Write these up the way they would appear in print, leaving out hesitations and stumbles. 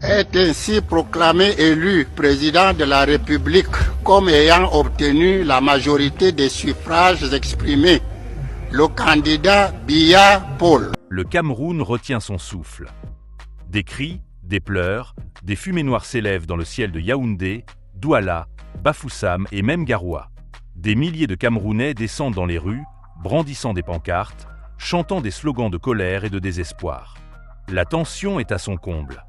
est ainsi proclamé élu président de la République comme ayant obtenu la majorité des suffrages exprimés. Le candidat Biya Paul. Le Cameroun retient son souffle. Des cris, des pleurs, des fumées noires s'élèvent dans le ciel de Yaoundé, Douala, Bafoussam et même Garoua. Des milliers de Camerounais descendent dans les rues, brandissant des pancartes, chantant des slogans de colère et de désespoir. La tension est à son comble.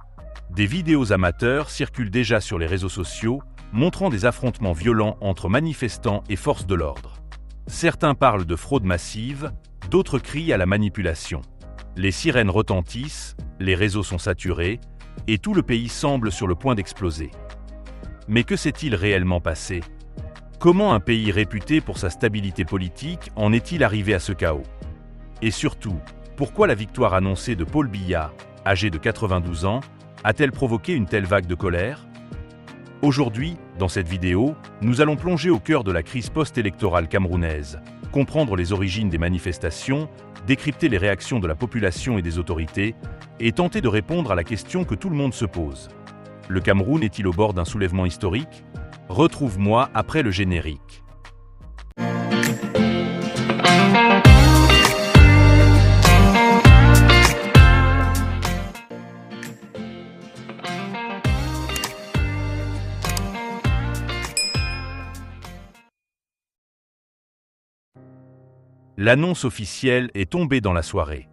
Des vidéos amateurs circulent déjà sur les réseaux sociaux, montrant des affrontements violents entre manifestants et forces de l'ordre. Certains parlent de fraude massive, d'autres crient à la manipulation. Les sirènes retentissent, les réseaux sont saturés, et tout le pays semble sur le point d'exploser. Mais que s'est-il réellement passé ? Comment un pays réputé pour sa stabilité politique en est-il arrivé à ce chaos ? Et surtout, pourquoi la victoire annoncée de Paul Biya, âgé de 92 ans, a-t-elle provoqué une telle vague de colère ? Aujourd'hui, dans cette vidéo, nous allons plonger au cœur de la crise post-électorale camerounaise, comprendre les origines des manifestations, décrypter les réactions de la population et des autorités, et tenter de répondre à la question que tout le monde se pose. Le Cameroun est-il au bord d'un soulèvement historique ? Retrouve-moi après le générique. L'annonce officielle est tombée dans la soirée.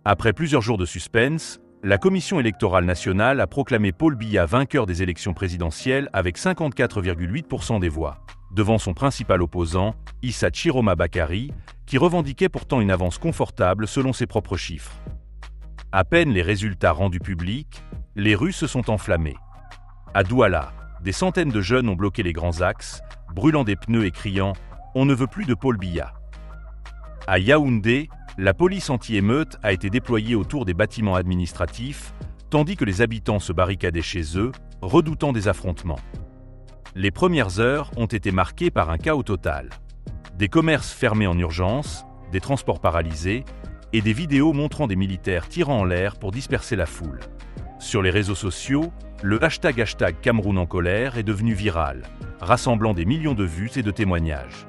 Après plusieurs jours de suspense, la Commission électorale nationale a proclamé Paul Biya vainqueur des élections présidentielles avec 54,8% des voix, devant son principal opposant, Issa Chiroma Bakary, qui revendiquait pourtant une avance confortable selon ses propres chiffres. À peine les résultats rendus publics, les rues se sont enflammées. À Douala, des centaines de jeunes ont bloqué les grands axes, brûlant des pneus et criant « On ne veut plus de Paul Biya ». À Yaoundé, la police anti-émeute a été déployée autour des bâtiments administratifs, tandis que les habitants se barricadaient chez eux, redoutant des affrontements. Les premières heures ont été marquées par un chaos total. Des commerces fermés en urgence, des transports paralysés, et des vidéos montrant des militaires tirant en l'air pour disperser la foule. Sur les réseaux sociaux, le hashtag Cameroun en colère est devenu viral, rassemblant des millions de vues et de témoignages.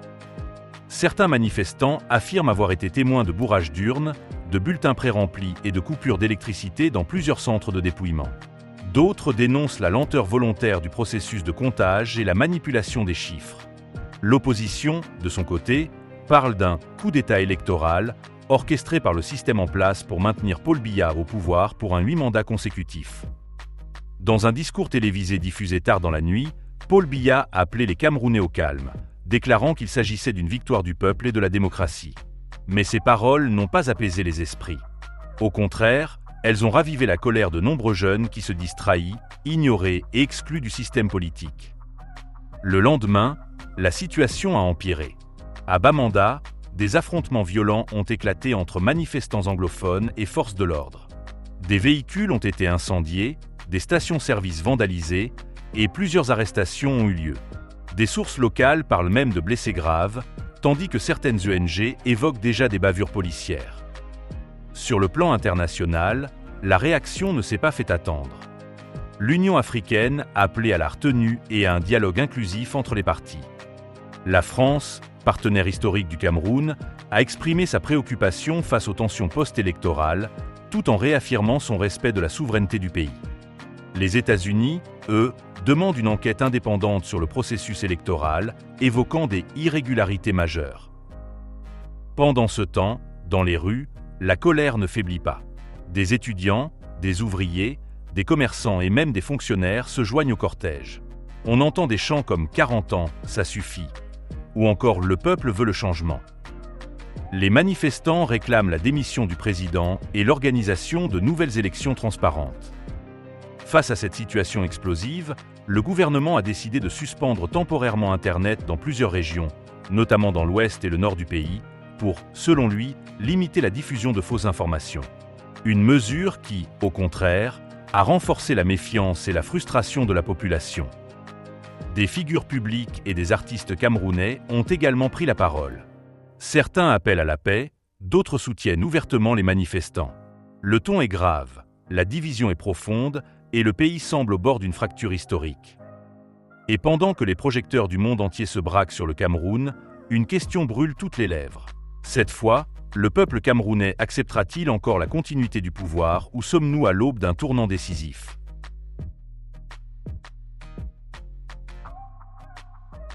Certains manifestants affirment avoir été témoins de bourrages d'urnes, de bulletins pré-remplis et de coupures d'électricité dans plusieurs centres de dépouillement. D'autres dénoncent la lenteur volontaire du processus de comptage et la manipulation des chiffres. L'opposition, de son côté, parle d'un coup d'État électoral orchestré par le système en place pour maintenir Paul Biya au pouvoir pour un 8 mandats consécutifs. Dans un discours télévisé diffusé tard dans la nuit, Paul Biya a appelé les Camerounais au calme, déclarant qu'il s'agissait d'une victoire du peuple et de la démocratie. Mais ces paroles n'ont pas apaisé les esprits. Au contraire, elles ont ravivé la colère de nombreux jeunes qui se disent trahis, ignorés et exclus du système politique. Le lendemain, la situation a empiré. À Bamenda, des affrontements violents ont éclaté entre manifestants anglophones et forces de l'ordre. Des véhicules ont été incendiés, des stations-service vandalisées et plusieurs arrestations ont eu lieu. Des sources locales parlent même de blessés graves, tandis que certaines ONG évoquent déjà des bavures policières. Sur le plan international, la réaction ne s'est pas fait attendre. L'Union africaine a appelé à la retenue et à un dialogue inclusif entre les parties. La France, partenaire historique du Cameroun, a exprimé sa préoccupation face aux tensions post-électorales, tout en réaffirmant son respect de la souveraineté du pays. Les États-Unis, eux, demandent une enquête indépendante sur le processus électoral, évoquant des irrégularités majeures. Pendant ce temps, dans les rues, la colère ne faiblit pas. Des étudiants, des ouvriers, des commerçants et même des fonctionnaires se joignent au cortège. On entend des chants comme « 40 ans, ça suffit » ou encore « Le peuple veut le changement ». Les manifestants réclament la démission du président et l'organisation de nouvelles élections transparentes. Face à cette situation explosive, le gouvernement a décidé de suspendre temporairement Internet dans plusieurs régions, notamment dans l'ouest et le nord du pays, pour, selon lui, limiter la diffusion de fausses informations. Une mesure qui, au contraire, a renforcé la méfiance et la frustration de la population. Des figures publiques et des artistes camerounais ont également pris la parole. Certains appellent à la paix, d'autres soutiennent ouvertement les manifestants. Le ton est grave, la division est profonde et le pays semble au bord d'une fracture historique. Et pendant que les projecteurs du monde entier se braquent sur le Cameroun, une question brûle toutes les lèvres. Cette fois, le peuple camerounais acceptera-t-il encore la continuité du pouvoir ou sommes-nous à l'aube d'un tournant décisif ?